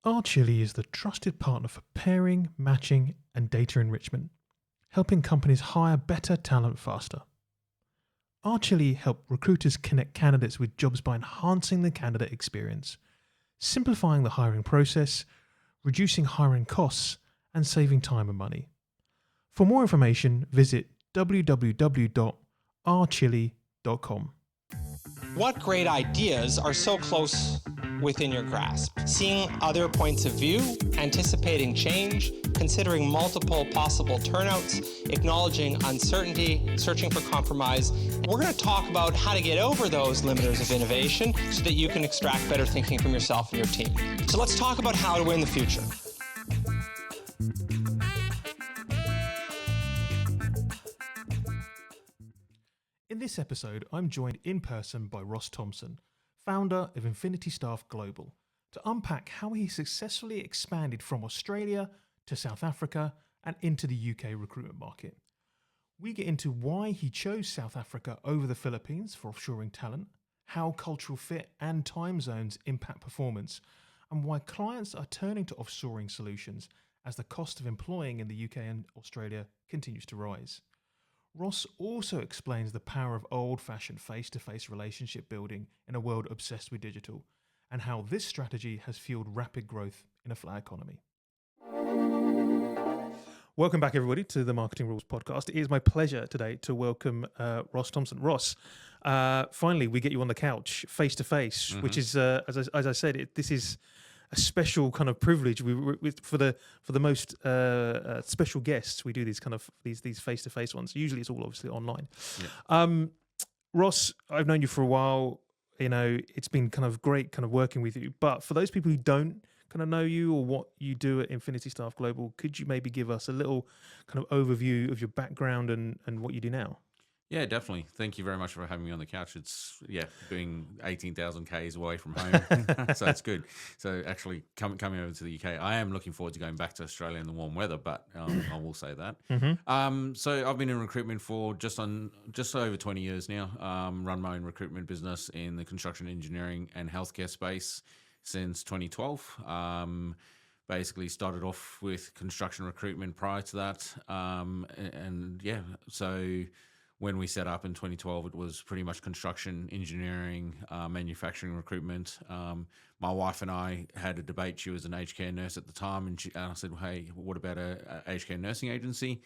RChili is the trusted partner for pairing, matching, and data enrichment, helping companies hire better talent faster. RChili help recruiters connect candidates with jobs by enhancing the candidate experience, simplifying the hiring process, reducing hiring costs, and saving time and money. For more information, visit www.rchili.com. What great ideas are so close within your grasp? Seeing other points of view, anticipating change, considering multiple possible turnouts, acknowledging uncertainty, searching for compromise. We're going to talk about how to get over those limiters of innovation so that you can extract better thinking from yourself and your team. So let's talk about how to win the future. In this episode, I'm joined in person by Ross Thompson, founder of Infinity Staff Global, to unpack how he successfully expanded from Australia to South Africa and into the UK recruitment market. We get into why he chose South Africa over the Philippines for offshoring talent, how cultural fit and time zones impact performance, and why clients are turning to offshoring solutions as the cost of employing in the UK and Australia continues to rise. Ross also explains the power of old-fashioned face-to-face relationship building in a world obsessed with digital, and how this strategy has fueled rapid growth in a flat economy. Welcome back, everybody, to the Marketing Rules podcast. It is my pleasure today to welcome Ross Thompson. Ross, finally, we get you on the couch face-to-face, which is, as I said, this is a special kind of privilege. For the most special guests, we do these face-to-face ones. Usually, it's all obviously online. Yeah. Ross, I've known you for a while. You know, it's been kind of great, kind of working with you. But for those people who don't kind of know you or what you do at Infinity Staff Global, could you maybe give us a little kind of overview of your background and what you do now? Yeah, definitely. Thank you very much for having me on the couch. It's, being 18,000 Ks away from home, so it's good. So actually coming over to the UK, I am looking forward to going back to Australia in the warm weather, but I will say that. So I've been in recruitment for just over 20 years now, run my own recruitment business in the construction engineering and healthcare space since 2012. Basically started off with construction recruitment prior to that. So when we set up in 2012, it was pretty much construction, engineering, manufacturing recruitment. My wife and I had a debate. She was an aged care nurse at the time, and I said, well, hey, what about a aged care nursing agency?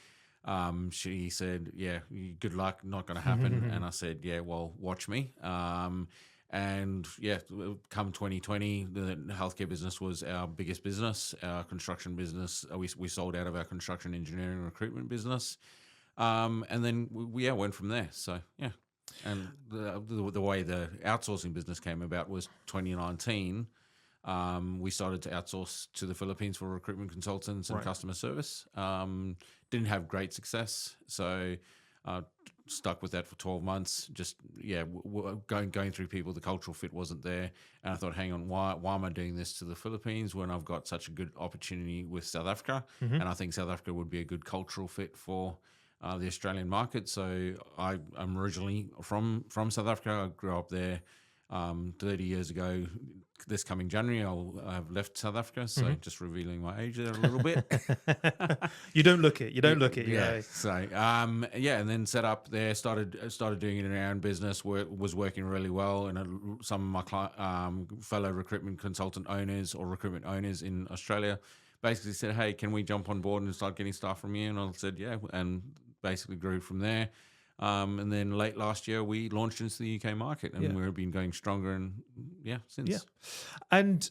She said, yeah, good luck, not going to happen. And I said, yeah, well, watch me. Come 2020, the healthcare business was our biggest business. Our construction business, we sold out of our construction engineering recruitment business. And then we went from there. So, yeah. And the way the outsourcing business came about was 2019. We started to outsource to the Philippines for recruitment consultants and customer service. Didn't have great success. So, stuck with that for 12 months. Just, going through people, the cultural fit wasn't there. And I thought, hang on, why am I doing this to the Philippines when I've got such a good opportunity with South Africa? And I think South Africa would be a good cultural fit for the Australian market. So I'm originally from South Africa. I grew up there 30 years ago. This coming January, I'll have left South Africa. So just revealing my age there a little bit. You don't look it. Yeah. So and then set up there. Started doing it in our own business. Was working really well, and some of my fellow recruitment consultant owners or recruitment owners in Australia basically said, hey, can we jump on board and start getting staff from you? And I said, yeah, and basically grew from there. And then late last year, we launched into the UK market, and we've been going stronger since. Yeah. And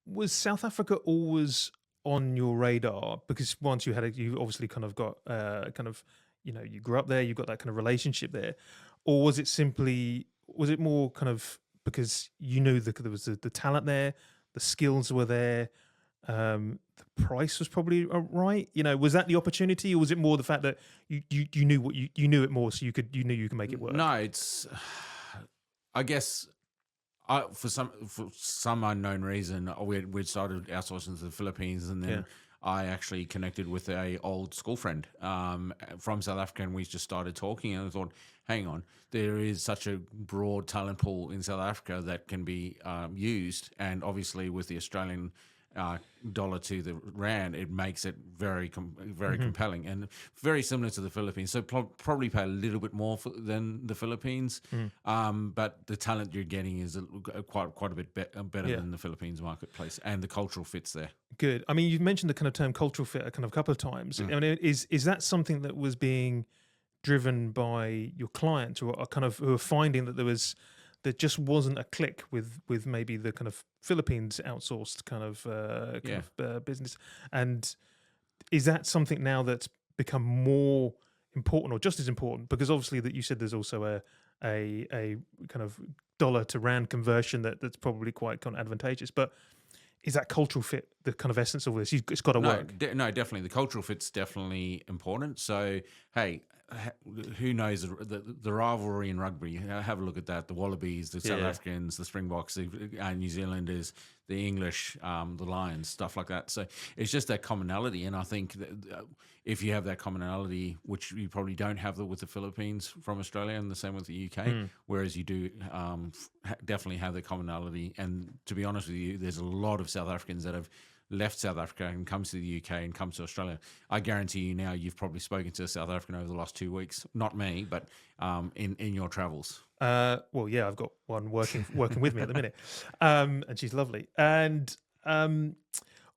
was South Africa always on your radar? Because once you obviously kind of got you grew up there, you got that kind of relationship there. Or was it more kind of because you knew there was the talent there, the skills were there, the price was probably right. Was that the opportunity, or was it more the fact that you knew you knew it more, so you knew you could make it work? No, it's I guess for some unknown reason we'd started outsourcing to the Philippines, and then I actually connected with a old school friend from South Africa, and we just started talking, and I thought, hang on, there is such a broad talent pool in South Africa that can be used, and obviously with the Australian dollar to the rand, it makes it very compelling and very similar to the Philippines. So probably pay a little bit more than the Philippines, but the talent you're getting is quite a bit better than the Philippines marketplace, and the cultural fit's there. Good. I mean, you've mentioned the kind of term cultural fit a couple of times. I mean, is that something that was being driven by your clients, or who are finding that there just wasn't a click with maybe the kind of Philippines outsourced business? And is that something now that's become more important or just as important? Because obviously that you said there's also a kind of dollar to rand conversion that's probably quite kind of advantageous, but is that cultural fit the kind of essence of this? It's got to work. No, definitely. The cultural fit's definitely important. So, hey, who knows the rivalry in rugby? Have a look at that. The Wallabies, the South Africans, the Springboks, the New Zealanders, the English, the Lions, stuff like that. So it's just that commonality. And I think that if you have that commonality, which you probably don't have with the Philippines from Australia, and the same with the UK, whereas you do definitely have the commonality. And to be honest with you, there's a lot of South Africans that have left South Africa and comes to the UK and comes to Australia. I guarantee you now you've probably spoken to a South African over the last 2 weeks. Not me, but in your travels. Well, yeah, I've got one working with me at the minute, and she's lovely. And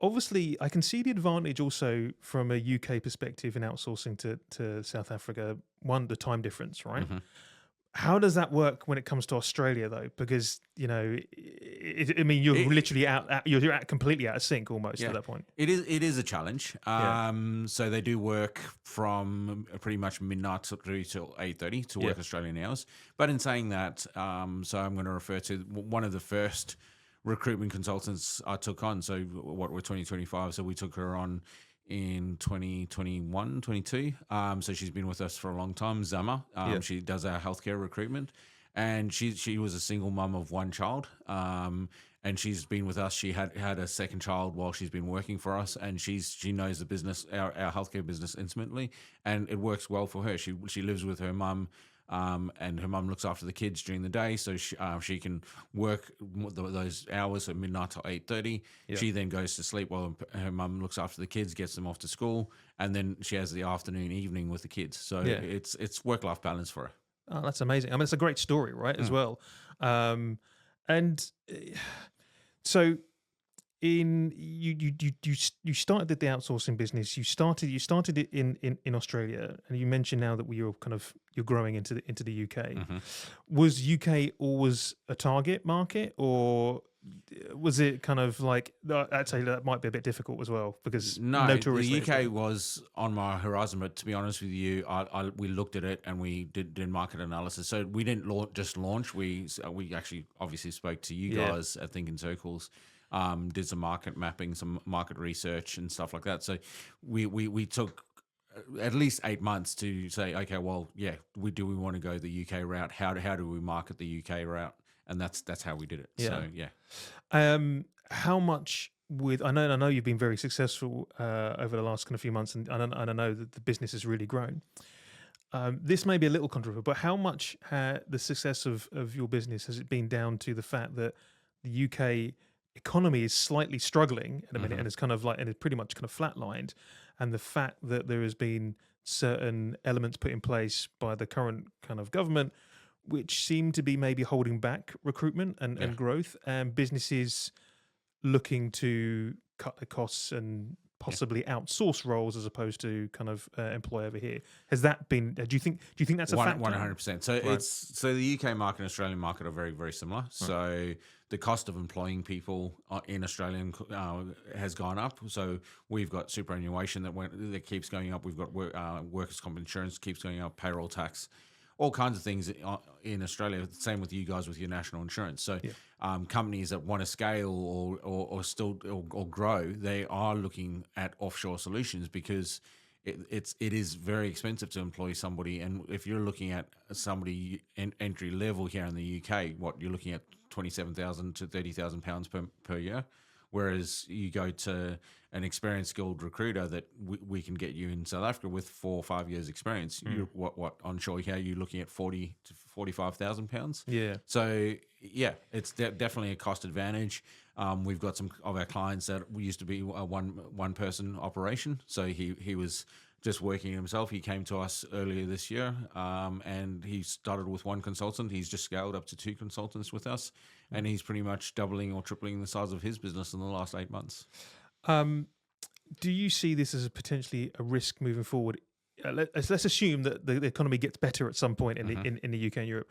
obviously, I can see the advantage also from a UK perspective in outsourcing to South Africa. One, the time difference, right? How does that work when it comes to Australia, though? Because you're literally you're completely out of sync almost at that point. It is a challenge. So they do work from pretty much midnight through till 8:30 to work Australian hours. But in saying that, so I'm going to refer to one of the first recruitment consultants I took on. So what we're 2025. So we took her on in 2021, 22. So she's been with us for a long time, Zama. She does our healthcare recruitment, and she was a single mum of one child. And she's been with us. She had a second child while she's been working for us, and she knows the business, our healthcare business intimately, and it works well for her. She lives with her mum. And her mum looks after the kids during the day, so she can work those hours at midnight till 8:30. She then goes to sleep while her mum looks after the kids, gets them off to school, and then she has the afternoon, evening with the kids. So it's work-life balance for her. Oh, that's amazing. I mean, it's a great story, right? As well. So you started the outsourcing business. You started it in Australia, and you mentioned now that you're growing into the UK. Was UK always a target market, or was it kind of like, I'd say that might be a bit difficult as well, because no tourists? The UK was on my horizon, but to be honest with you, we looked at it and we did market analysis. So we didn't just launch. We actually obviously spoke to you guys at Thinking Circles. Did some market mapping, some market research and stuff like that. So we took at least 8 months to say, okay, well, we want to go the UK route? How do we market the UK route? And that's how we did it. So how much I know you've been very successful over the last kind of few months, and I know that the business has really grown. This may be a little controversial, but how much the success of your business has it been down to the fact that the UK economy is slightly struggling at a minute, and it's and it's pretty much kind of flatlined, and the fact that there has been certain elements put in place by the current kind of government which seem to be maybe holding back recruitment and growth, and businesses looking to cut their costs and possibly outsource roles as opposed to kind of employ over here. Has that been? Do you think that's a factor? 100%. So so the UK market and Australian market are very, very similar. Right. So the cost of employing people in Australia has gone up. So we've got superannuation that keeps going up. We've got workers' comp insurance keeps going up, payroll tax, all kinds of things in Australia. Same with you guys with your national insurance. So companies that want to scale or grow, they are looking at offshore solutions, because it is very expensive to employ somebody. And if you're looking at somebody entry level here in the UK, you're looking at £27,000 to £30,000 per year. Whereas you go to an experienced skilled recruiter that we can get you in South Africa with 4 or 5 years experience. You're onshore here, you're looking at £40,000 to £45,000. Yeah. So it's definitely a cost advantage. We've got some of our clients that we used to be a one person operation. So he was just working himself. He came to us earlier this year, and he started with one consultant. He's just scaled up to 2 consultants with us, and he's pretty much doubling or tripling the size of his business in the last 8 months. Do you see this as potentially a risk moving forward? Let's assume that the economy gets better at some point in the UK and Europe.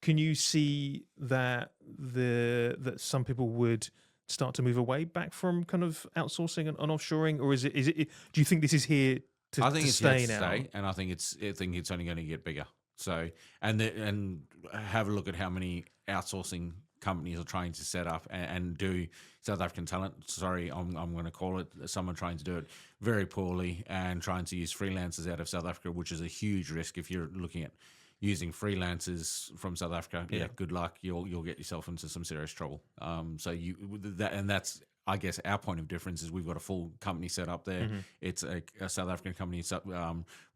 Can you see that that some people would start to move away back from kind of outsourcing and offshoring, or is it? Do you think this is here I think to it's stay here to now? stay, and I think it's only going to get bigger. So and have a look at how many outsourcing companies are trying to set up and do South African talent. Sorry, I'm going to call it. Someone trying to do it very poorly and trying to use freelancers out of South Africa, which is a huge risk if you're looking at using freelancers from South Africa. Yeah, good luck. You'll get yourself into some serious trouble. That's I guess our point of difference is we've got a full company set up there. It's a South African company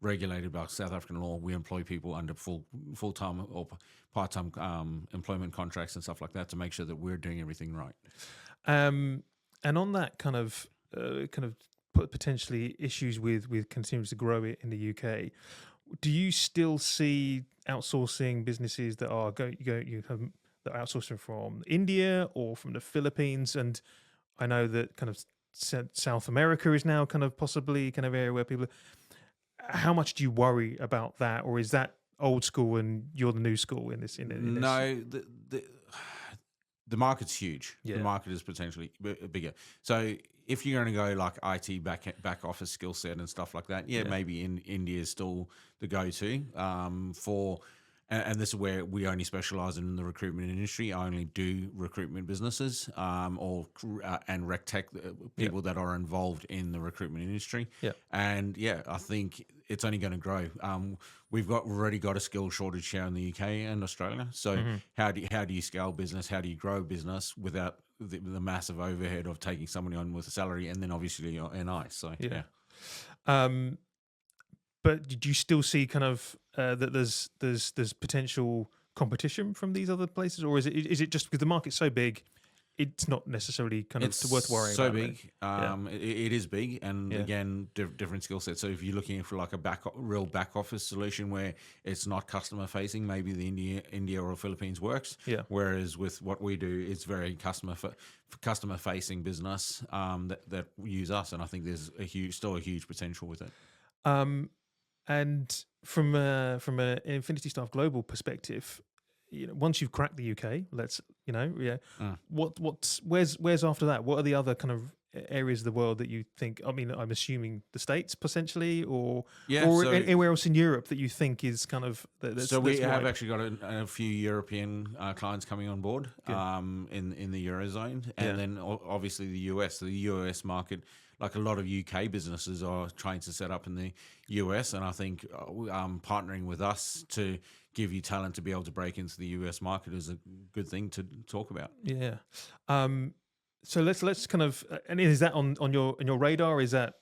regulated by South African law. We employ people under full-time or part-time employment contracts and stuff like that to make sure that we're doing everything right. And on that kind of potentially issues with continuing to grow it in the UK, do you still see outsourcing businesses that are that are outsourcing from India or from the Philippines? And I know that kind of South America is now kind of possibly kind of area where people. How much do you worry about that, or is that old school and you're the new school in this? No, the market's huge. Yeah. The market is potentially bigger. So if you're going to go like IT back office skill set and stuff like that, maybe India is still the go-to for. And this is where we only specialize in the recruitment industry. I only do recruitment businesses and RecTech, people that are involved in the recruitment industry. Yeah. And I think it's only going to grow. We've already got a skill shortage here in the UK and Australia. So how do you scale business? How do you grow business without the massive overhead of taking somebody on with a salary and then obviously your NI? So but did you still see kind of that there's potential competition from these other places, or is it just because the market's so big, it's not necessarily kind of worth worrying so about? Big. It is big, and again, different skill sets. So if you're looking for like a real back office solution where it's not customer facing, maybe the India or Philippines works. Yeah. Whereas with what we do, it's very customer facing business that use us, and I think there's still a huge potential with it. And from an Infinity Staff Global perspective, once you've cracked the UK, where's after that? What are the other kind of areas of the world that you think? I mean, I'm assuming the States potentially, or anywhere else in Europe that you think is kind of. We have actually got a few European clients coming on board in the Eurozone, and then obviously the US. The US market. Like a lot of UK businesses are trying to set up in the US, and I think partnering with us to give you talent to be able to break into the US market is a good thing to talk about. Yeah. So let's kind of, and is that on your radar? Is that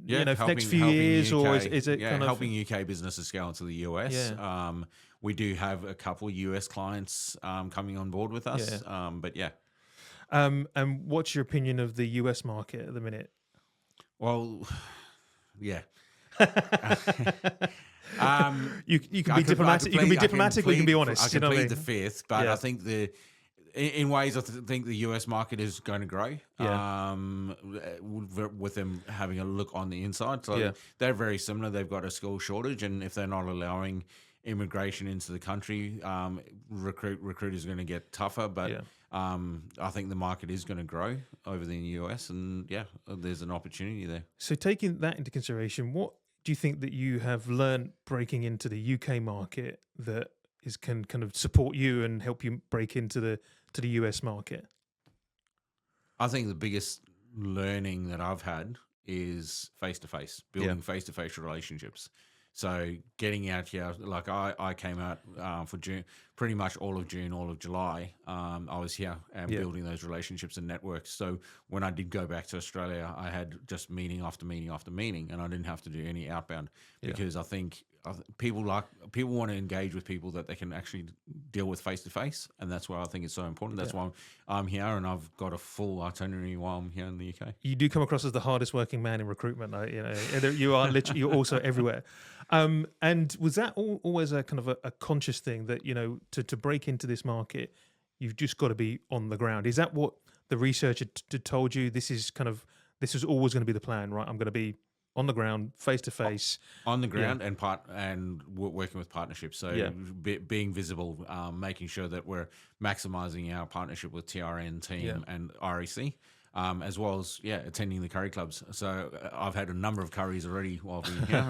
next few years, UK, or is it kind of helping UK businesses scale into the US? Yeah. We do have a couple US clients coming on board with us. Yeah. And what's your opinion of the US market at the minute? Well, yeah. You can be diplomatic. You can be diplomatic. We can be honest. I can plead the fifth, but I think in ways I think the US market is going to grow. With them having a look on the inside, so they're very similar. They've got a skill shortage, and if they're not allowing immigration into the country, recruiters are going to get tougher. But I think the market is going to grow over the US, and there's an opportunity there. So taking that into consideration, what do you think that you have learned breaking into the UK market that can kind of support you and help you break into the US market? I think the biggest learning that I've had is face-to-face, building face-to-face relationships. So getting out here, like I came out for June, pretty much all of June, all of July. I was here and building those relationships and networks. So when I did go back to Australia, I had just meeting after meeting after meeting, and I didn't have to do any outbound because I think people want to engage with people that they can actually deal with face to face, and that's why I think it's so important. That's why I'm here, and I've got a full itinerary while I'm here in the UK. You do come across as the hardest working man in recruitment. You are literally, you're also everywhere. And was that always a kind of a conscious thing that, to break into this market, you've just got to be on the ground? Is that what the researcher told you? This is always going to be the plan, right? I'm going to be on the ground, face to face, on the ground, and working with partnerships. So being visible, making sure that we're maximising our partnership with TRN team and REC, as well as attending the curry clubs. So I've had a number of curries already while being here,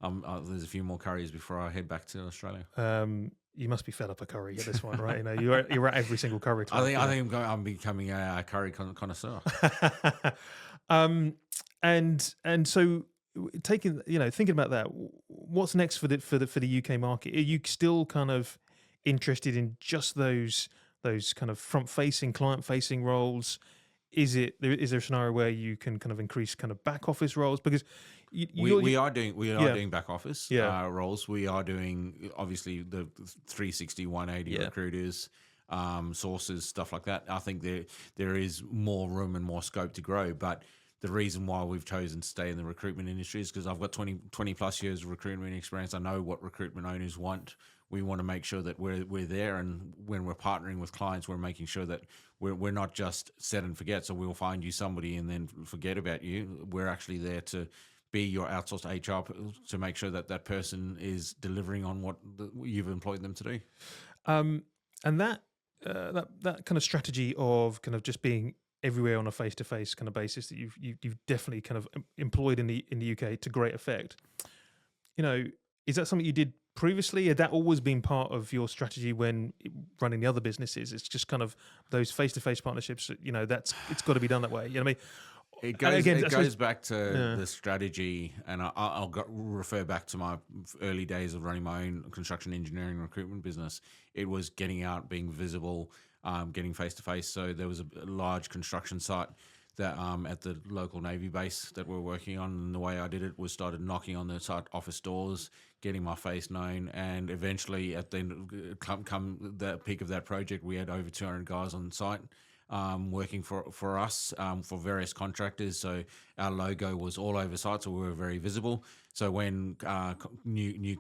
and there's a few more curries before I head back to Australia. You must be fed up a curry at this one, right? You're at every single curry club. I think I'm becoming a curry connoisseur. And so thinking about that, what's next for the UK market? Are you still kind of interested in just those kind of front facing, client facing roles? Is there a scenario where you can kind of increase kind of back office roles? Because we are doing back office roles. We are doing obviously the 360, 180 recruiters, sources, stuff like that. I think there is more room and more scope to grow, but the reason why we've chosen to stay in the recruitment industry is because I've got 20 plus years of recruitment experience. I know what recruitment owners want. We want to make sure that we're there, and when we're partnering with clients, we're making sure that we're not just set and forget. So we'll find you somebody and then forget about you. We're actually there to be your outsourced HR to make sure that person is delivering on what you've employed them to do. And that kind of strategy of kind of just being everywhere on a face-to-face kind of basis that you've definitely kind of employed in the UK to great effect. Is that something you did previously? Had that always been part of your strategy when running the other businesses? It's just kind of those face-to-face partnerships. It's got to be done that way. You know what I mean? It goes back to the strategy, and I'll refer back to my early days of running my own construction engineering recruitment business. It was getting out, being visible, getting face-to-face. So there was a large construction site that at the local Navy base that we're working on, and the way I did it was started knocking on the site office doors, getting my face known, and eventually at the come the peak of that project, we had over 200 guys on site working for us, for various contractors. So our logo was all over site, so we were very visible. So when new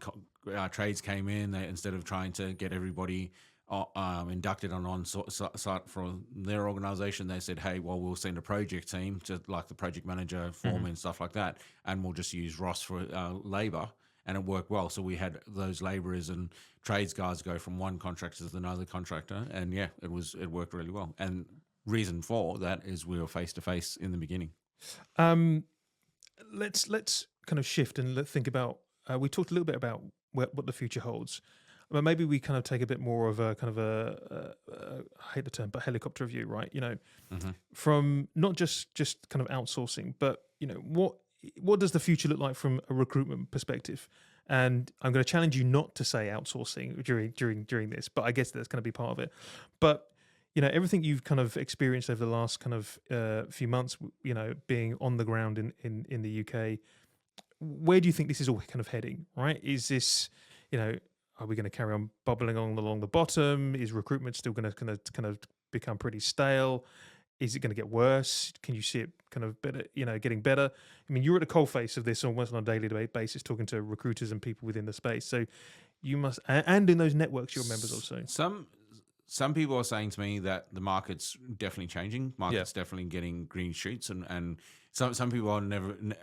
trades came in, instead of trying to get everybody inducted on site from their organisation, they said, hey, well, we'll send a project team, to like the project manager, foreman, stuff like that, and we'll just use Ross for labour. And it worked well. So we had those labourers and trades guys go from one contractor to another contractor, and it worked really well. And reason for that is we were face to face in the beginning. Let's kind of shift and think about. We talked a little bit about what the future holds. But maybe we kind of take a bit more of a kind of I hate the term, but helicopter view, right? From not just kind of outsourcing, but what does the future look like from a recruitment perspective? And I'm going to challenge you not to say outsourcing during this, but I guess that's going to be part of it. But everything you've kind of experienced over the last kind of few months, being on the ground in the UK, where do you think this is all kind of heading? Right? Is this are we going to carry on bubbling along the bottom? Is recruitment still going to kind of become pretty stale? Is it going to get worse? Can you see it kind of better, getting better? I mean, you're at the coalface of this almost on a daily basis, talking to recruiters and people within the space. So you must, and in those networks, you're members also. Some people are saying to me that the market's definitely changing. Market's definitely getting green shoots, and some people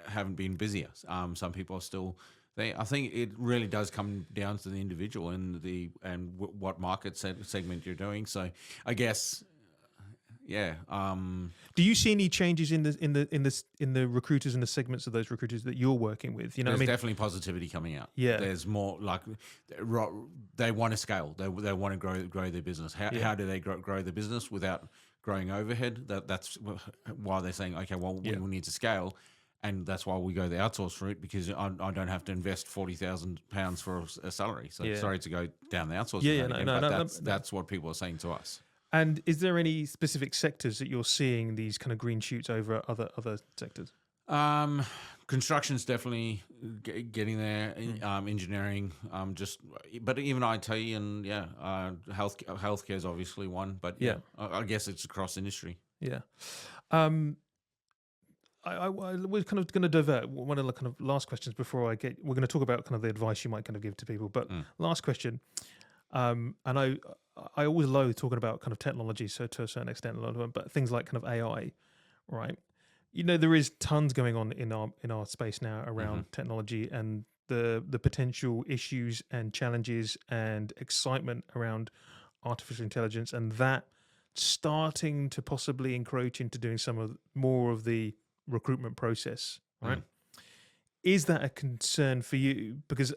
haven't been busier. Some people are still. I think it really does come down to the individual and what market segment you're doing. So I guess, do you see any changes in the recruiters and the segments of those recruiters that you're working with? There's definitely positivity coming out. Yeah, there's more like they want to scale. They want to grow their business. How do they grow their business without growing overhead? That's why they're saying, okay, well, we will need to scale. And that's why we go the outsource route, because I don't have to invest £40,000 for a salary. So sorry to go down the outsource route. That's what people are saying to us. And is there any specific sectors that you're seeing these kind of green shoots over other sectors? Construction's definitely getting there. Engineering, but even IT and healthcare is obviously one. But I guess it's across industry. Yeah. We're kind of going to divert. One of the kind of last questions before we're going to talk about kind of the advice you might kind of give to people. But last question, and I always loathe talking about kind of technology, so to a certain extent, but things like kind of AI, right? There is tons going on in our space now around technology and the potential issues and challenges and excitement around artificial intelligence, and that starting to possibly encroach into doing more of the recruitment process, right? Is that a concern for you? Because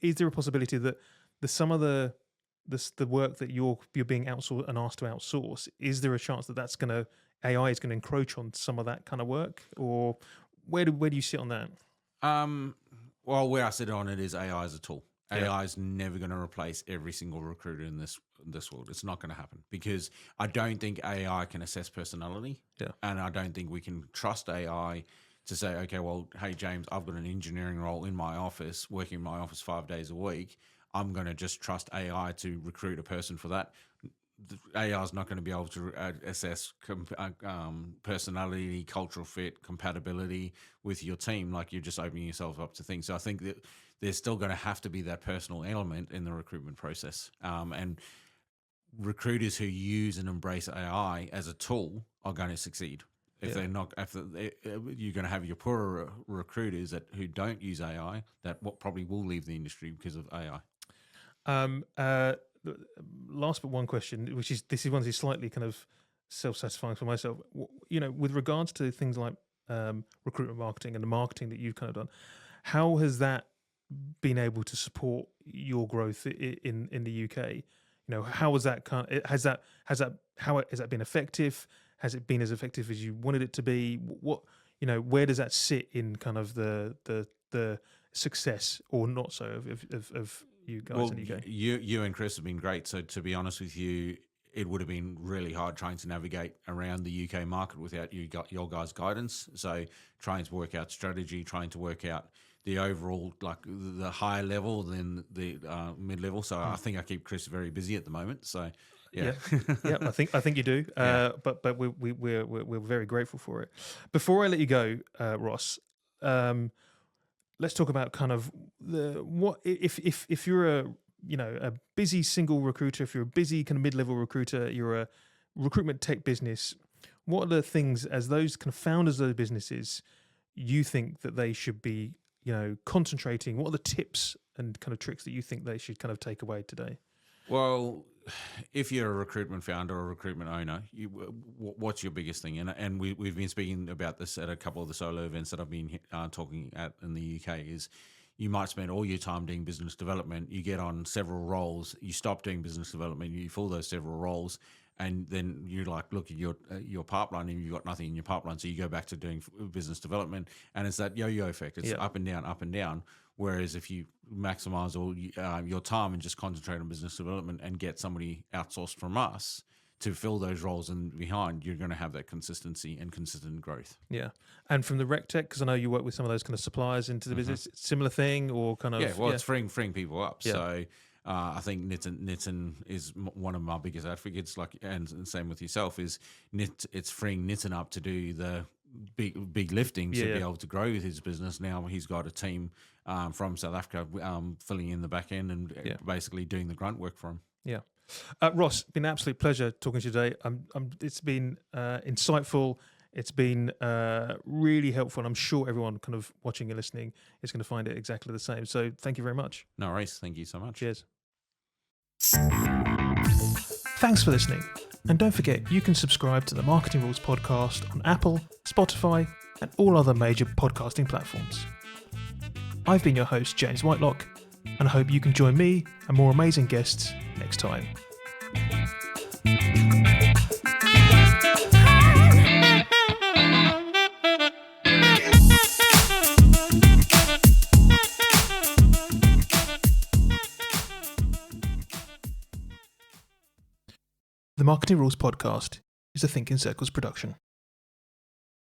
is there a possibility that some of the work that you're being outsourced and asked to outsource, is there a chance that AI is going to encroach on some of that kind of work, or where do you sit on that? Well, where I sit on it is AI as a tool. AI is never going to replace every single recruiter in this world. It's not going to happen, because I don't think AI can assess personality. Yeah. And I don't think we can trust AI to say, okay, well, hey, James, I've got an engineering role in my office, working in my office 5 days a week. I'm going to just trust AI to recruit a person for that. The AI is not going to be able to assess personality, cultural fit, compatibility with your team. Like, you're just opening yourself up to things. So I think that there's still going to have to be that personal element in the recruitment process. And recruiters who use and embrace AI as a tool are going to succeed. If they're not, you're going to have your poorer recruiters who don't use AI that probably will leave the industry because of AI. Last but one question, which is is slightly kind of self-satisfying for myself. With regards to things like recruitment marketing and the marketing that you've kind of done, how has that been able to support your growth in the UK? How was that has that been effective? Has it been as effective as you wanted it to be? Where does that sit in kind of the success or not so of you guys in the UK? You and Chris have been great. So to be honest with you, it would have been really hard trying to navigate around the UK market without your guys' guidance. So trying to work out strategy, trying to work out the overall, like the higher level than the mid-level. So I think I keep Chris very busy at the moment. So yeah. I think you do. But we're very grateful for it. Before I let you go, Ross, let's talk about kind of if you're a busy single recruiter, if you're a busy kind of mid-level recruiter, you're a recruitment tech business, what are the things, as those kind of founders of those businesses, you think that they should be concentrating? What are the tips and kind of tricks that you think they should kind of take away today? Well, if you're a recruitment founder or a recruitment owner, what's your biggest thing? And we've been speaking about this at a couple of the solo events that I've been talking at in the UK, is you might spend all your time doing business development. You get on several roles. You stop doing business development. You fill those several roles. And then you look at your pipeline and you've got nothing in your pipeline. So you go back to doing business development, and it's that yo-yo effect. It's up and down. Whereas if you maximize all your time and just concentrate on business development and get somebody outsourced from us to fill those roles in behind, you're going to have that consistency and consistent growth. Yeah. And from the RecTech, because I know you work with some of those kind of suppliers into the business, similar thing, or kind of... It's freeing people up. Yeah. So I think Nitin is one of my biggest advocates, and same with yourself, is it's freeing Nitin up to do the big lifting to be able to grow his business. Now he's got a team from South Africa filling in the back end and basically doing the grunt work for him. Yeah. Ross, been an absolute pleasure talking to you today. It's been insightful. It's been really helpful, and I'm sure everyone kind of watching and listening is going to find it exactly the same. So thank you very much. No worries. Thank you so much. Cheers. Thanks for listening. And don't forget, you can subscribe to the Marketing Rules podcast on Apple, Spotify, and all other major podcasting platforms. I've been your host, James Whitelock, and I hope you can join me and more amazing guests next time. The Marketing Rules podcast is a Think in Circles production.